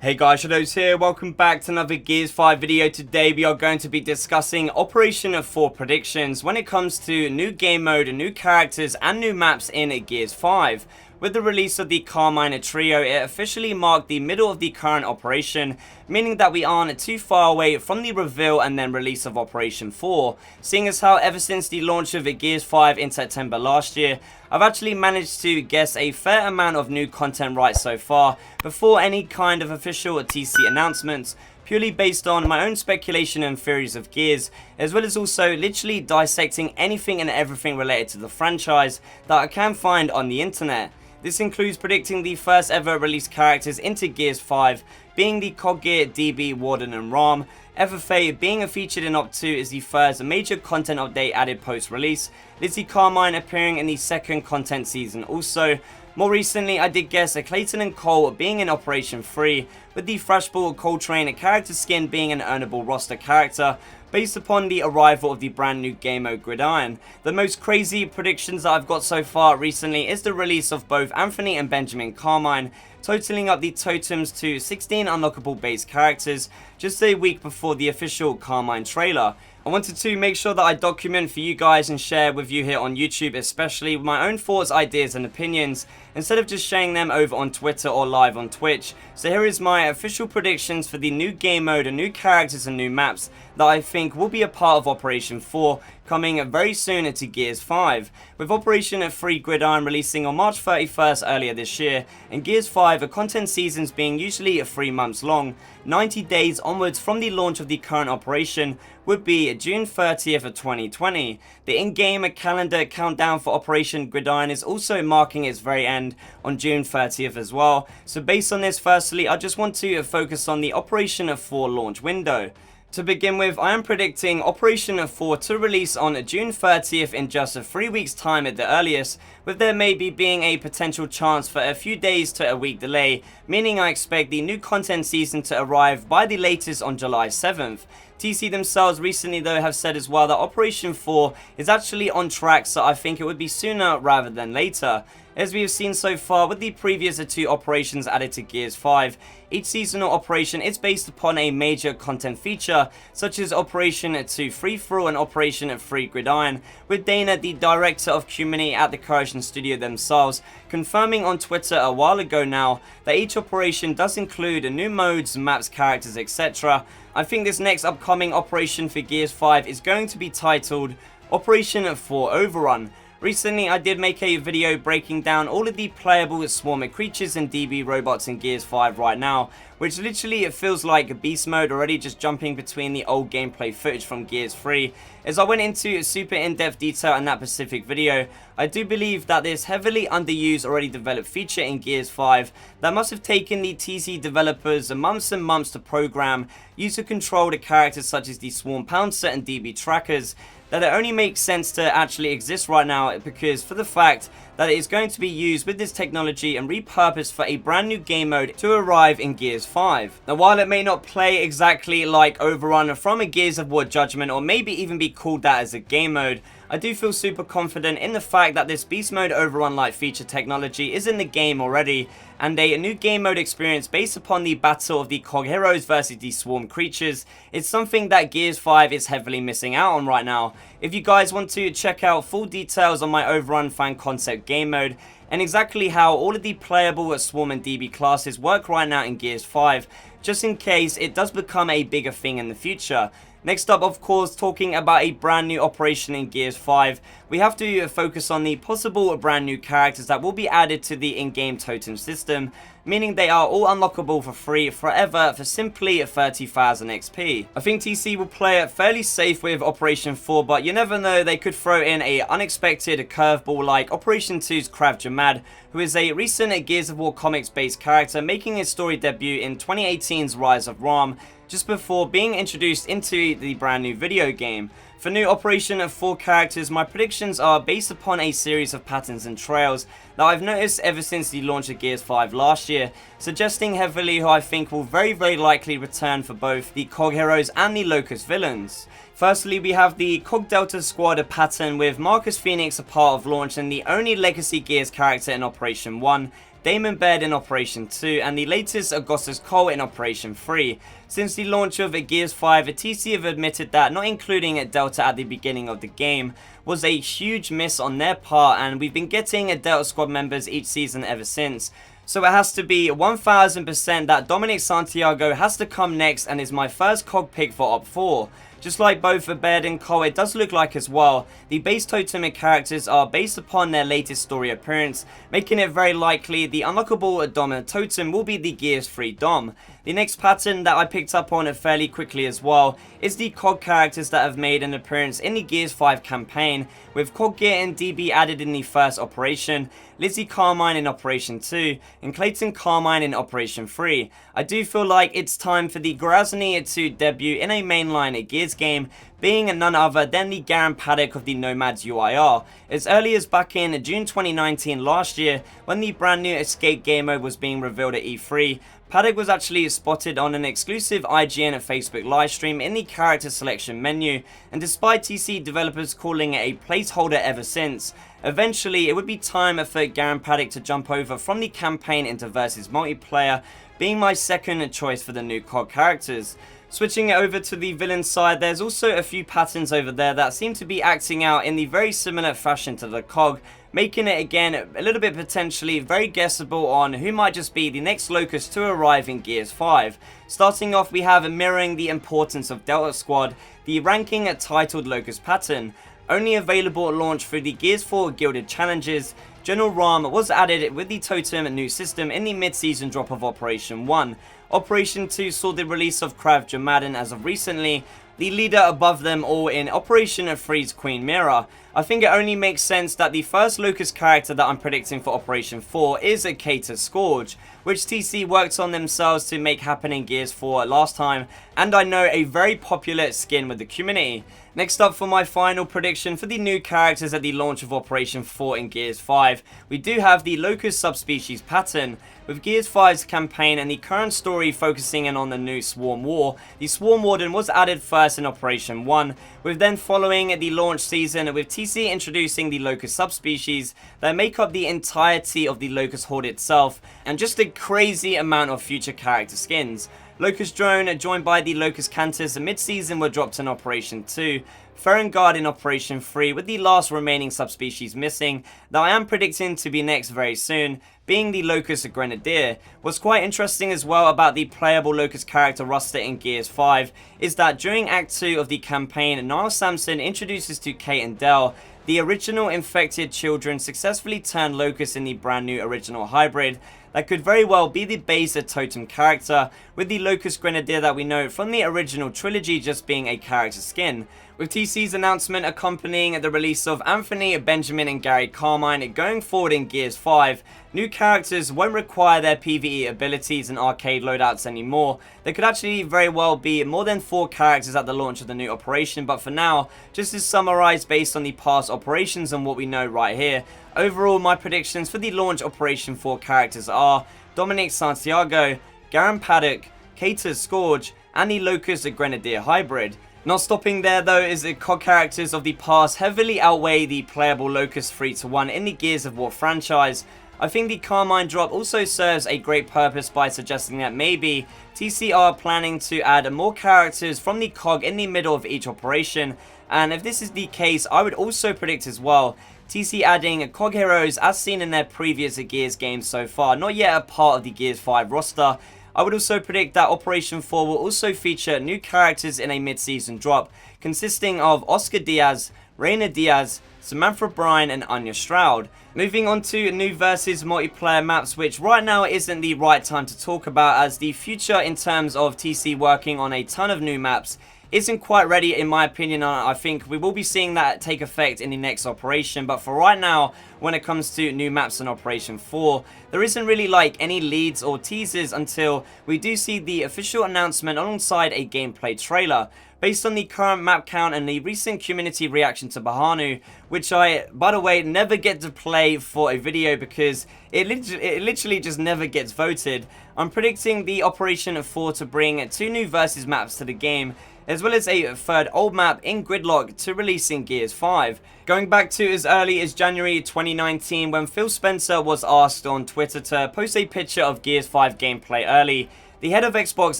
Hey guys, Shadowz here, welcome back to another Gears 5 video. Today we are going to be discussing Operation 4 predictions when it comes to new game mode, new characters and new maps in Gears 5. With the release of the Carmine trio, it officially marked the middle of the current operation, meaning that we aren't too far away from the reveal and then release of Operation 4. Seeing as how ever since the launch of Gears 5 in September last year, I've actually managed to guess a fair amount of new content right so far, before any kind of official TC announcements, purely based on my own speculation and theories of Gears, as well as also literally dissecting anything and everything related to the franchise that I can find on the internet. This includes predicting the first ever released characters into Gears 5, being the Coggear, DB, Warden and Ram, FFA being featured in Op 2 is the first major content update added post-release, Lizzie Carmine appearing in the second content season also. More recently, I did guess Clayton and Cole being in Operation 3, with the Thrashball Coltrane character skin being an earnable roster character, based upon the arrival of the brand new game mode Gridiron. The most crazy predictions that I've got so far recently is the release of both Anthony and Benjamin Carmine, totaling up the totems to 16 unlockable base characters, just a week before the official Carmine trailer. I wanted to make sure that I document for you guys and share with you here on YouTube, especially my own thoughts, ideas and opinions, instead of just sharing them over on Twitter or live on Twitch. So here is my official predictions for the new game mode and new characters and new maps that I think will be a part of Operation 4, coming very soon to Gears 5. With Operation 3 Gridiron releasing on March 31st earlier this year, and Gears 5 content seasons being usually 3 months long, 90 days onwards from the launch of the current operation would be June 30th of 2020. The in-game calendar countdown for Operation Gridiron is also marking its very end on June 30th as well. So based on this, firstly, I just want to focus on the Operation 4 launch window. To begin with, I am predicting Operation 4 to release on June 30th in just 3 weeks time at the earliest, with there maybe being a potential chance for a few days to a week delay, meaning I expect the new content season to arrive by the latest on July 7th. TC themselves recently though have said as well that Operation 4 is actually on track, so I think it would be sooner rather than later. As we have seen so far with the previous 2 operations added to Gears 5, each seasonal operation is based upon a major content feature, such as Operation 2 Free For All and Operation 3 Gridiron, with Dana, the director of community at the Corrosion Studio themselves, confirming on Twitter a while ago now that each operation does include new modes, maps, characters, etc. I think this next upcoming operation for Gears 5 is going to be titled Operation 4 Overrun. Recently, I did make a video breaking down all of the playable swarm creatures and DB robots in Gears 5 right now, which literally it feels like beast mode already, just jumping between the old gameplay footage from Gears 3. As I went into super in-depth detail in that specific video, I do believe that this heavily underused already developed feature in Gears 5 that must have taken the TC developers months and months to program, used to control the characters such as the Swarm Pouncer and DB trackers, that it only makes sense to actually exist right now because for the fact that it is going to be used with this technology and repurposed for a brand new game mode to arrive in Gears 5. Now while it may not play exactly like Overrun from a Gears of War Judgment, or maybe even be called that as a game mode, I do feel super confident in the fact that this Beast Mode Overrun-like feature technology is in the game already, and a new game mode experience based upon the battle of the Cog Heroes versus the Swarm creatures is something that Gears 5 is heavily missing out on right now. If you guys want to check out full details on my Overrun fan concept game mode, and exactly how all of the playable Swarm and DB classes work right now in Gears 5, just in case it does become a bigger thing in the future. Next up, of course, talking about a brand new operation in Gears 5, we have to focus on the possible brand new characters that will be added to the in-game totem system, meaning they are all unlockable for free forever for simply 30,000 XP. I think TC will play it fairly safe with Operation 4, but you never know, they could throw in a unexpected curveball like Operation 2's Krav Jamad, who is a recent Gears of War comics based character making his story debut in 2018's Rise of Ram, just before being introduced into the brand new video game. For new Operation 4 characters, my predictions are based upon a series of patterns and trails that I've noticed ever since the launch of Gears 5 last year, suggesting heavily who I think will very likely return for both the Cog Heroes and the Locust villains. Firstly, we have the Cog Delta Squad pattern with Marcus Phoenix a part of launch and the only Legacy Gears character in Operation 1, Damon Baird in Operation 2, and the latest Augustus Cole in Operation 3. Since the launch of Gears 5, TC have admitted that not including Delta at the beginning of the game was a huge miss on their part, and we've been getting Delta Squad members each season ever since. So it has to be 1000% that Dominic Santiago has to come next and is my first COG pick for Op 4. Just like both Baird and Cole, it does look like as well, the base totemic characters are based upon their latest story appearance, making it very likely the unlockable dominant totem will be the Gears 3 Dom. The next pattern that I picked up on fairly quickly as well is the COG characters that have made an appearance in the Gears 5 campaign, with COG Gear and DB added in the first operation, Lizzie Carmine in Operation 2, and Clayton Carmine in Operation 3. I do feel like it's time for the Gorazny to debut in a mainline Gears game, being none other than the Garen Paddock of the Nomads UIR, as early as back in June 2019 last year, when the brand new Escape game mode was being revealed at E3. Paddock was actually spotted on an exclusive IGN Facebook livestream in the character selection menu, and despite TC developers calling it a placeholder ever since, eventually it would be time for Garen Paddock to jump over from the campaign into versus multiplayer, being my second choice for the new COG characters. Switching it over to the villain side, there's also a few patterns over there that seem to be acting out in the very similar fashion to the COG, making it again a little bit potentially very guessable on who might just be the next Locust to arrive in Gears 5. Starting off, we have mirroring the importance of Delta Squad, the ranking titled Locust pattern. Only available at launch through the Gears 4 Gilded Challenges, General Ram was added with the totem new system in the mid-season drop of Operation 1. Operation 2 saw the release of Krav Jamadin as of recently, the leader above them all in Operation 3's Queen Mira. I think it only makes sense that the first Locust character that I'm predicting for Operation 4 is a Cater Scourge, which TC worked on themselves to make happen in Gears 4 last time, and I know a very popular skin with the community. Next up for my final prediction for the new characters at the launch of Operation 4 in Gears 5, we do have the Locust subspecies pattern. With Gears 5's campaign and the current story focusing in on the new Swarm War, the Swarm Warden was added first in Operation 1, with then following the launch season with TC introducing the Locust subspecies that make up the entirety of the Locust Horde itself, and just a crazy amount of future character skins. Locust Drone, joined by the Locust Cantus mid-season, were dropped in Operation 2. Ferengard in Operation 3, with the last remaining subspecies missing, that I am predicting to be next very soon, being the Locust Grenadier. What's quite interesting as well about the playable Locust character roster in Gears 5 is that during Act 2 of the campaign, Niall Sampson introduces to Kate and Del the original infected children successfully turned Locust in the brand new original hybrid that could very well be the base totem character, with the Locust Grenadier that we know from the original trilogy just being a character skin. With TC's announcement accompanying the release of Anthony, Benjamin and Gary Carmine going forward in Gears 5, new characters won't require their PvE abilities and arcade loadouts anymore. There could actually very well be more than 4 characters at the launch of the new operation, but for now, just to summarize based on the past operations and what we know right here, overall my predictions for the launch Operation 4 characters are Dominic Santiago, Garen Paddock, Cater Scourge, and the Locust Grenadier hybrid. Not stopping there though, is the COG characters of the past heavily outweigh the playable Locust 3-to-1 in the Gears of War franchise. I think the Carmine drop also serves a great purpose by suggesting that maybe TC are planning to add more characters from the COG in the middle of each operation, and if this is the case, I would also predict as well TC adding COG heroes as seen in their previous Gears games so far, not yet a part of the Gears 5 roster. I would also predict that Operation 4 will also feature new characters in a mid-season drop, consisting of Oscar Diaz, Reina Diaz, Samantha Bryan and Anya Stroud. Moving on to new versus multiplayer maps, which right now isn't the right time to talk about, as the future in terms of TC working on a ton of new maps isn't quite ready in my opinion. I think we will be seeing that take effect in the next operation, but for right now, when it comes to new maps in Operation 4, there isn't really like any leads or teasers until we do see the official announcement alongside a gameplay trailer. Based on the current map count and the recent community reaction to Bahanu, which I, by the way, never get to play for a video because it literally just never gets voted, I'm predicting the Operation 4 to bring 2 new versus maps to the game, as well as a third old map in Gridlock to release in Gears 5. Going back to as early as January 2019 when Phil Spencer was asked on Twitter to post a picture of Gears 5 gameplay early, the head of Xbox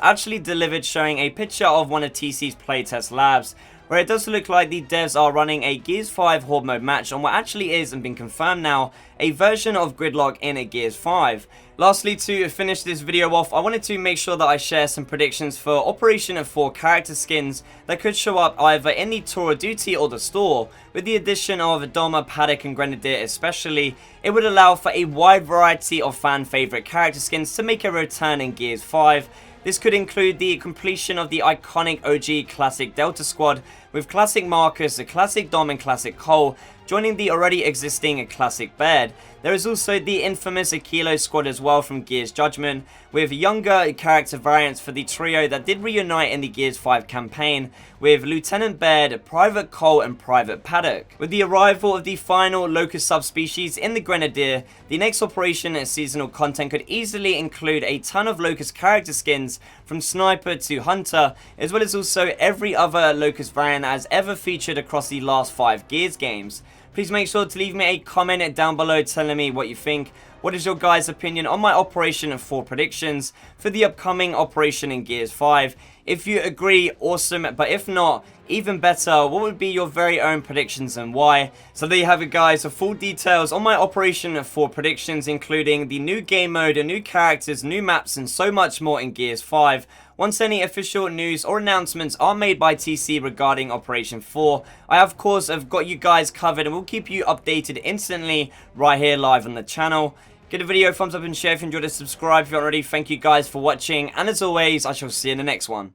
actually delivered showing a picture of one of TC's playtest labs, where it does look like the devs are running a Gears 5 Horde mode match on what actually is, and been confirmed now, a version of Gridlock in a Gears 5. Lastly, to finish this video off, I wanted to make sure that I share some predictions for Operation of 4 character skins that could show up either in the Tour of Duty or the store. With the addition of Doma, Paddock and Grenadier especially, it would allow for a wide variety of fan favourite character skins to make a return in Gears 5. This could include the completion of the iconic OG Classic Delta Squad, with Classic Marcus, Classic Dom and Classic Cole joining the already existing Classic Baird. There is also the infamous Kilo Squad as well from Gears Judgment, with younger character variants for the trio that did reunite in the Gears 5 campaign, with Lieutenant Baird, Private Cole and Private Paddock. With the arrival of the final Locust subspecies in the Grenadier, the next Operation seasonal content could easily include a ton of Locust character skins from Sniper to Hunter, as well as also every other Locust variant that has ever featured across the last 5 Gears games. Please make sure to leave me a comment down below telling me what you think. What is your guys' opinion on my Operation 4 predictions for the upcoming Operation in Gears 5? If you agree, awesome, but if not, even better, what would be your very own predictions and why? So there you have it guys, the full details on my Operation 4 predictions, including the new game mode, new characters, new maps and so much more in Gears 5. Once any official news or announcements are made by TC regarding Operation 4, I of course have got you guys covered and will keep you updated instantly right here live on the channel. Give the video a thumbs up and share if you enjoyed it, subscribe if you aren't already. Thank you guys for watching, and as always, I shall see you in the next one.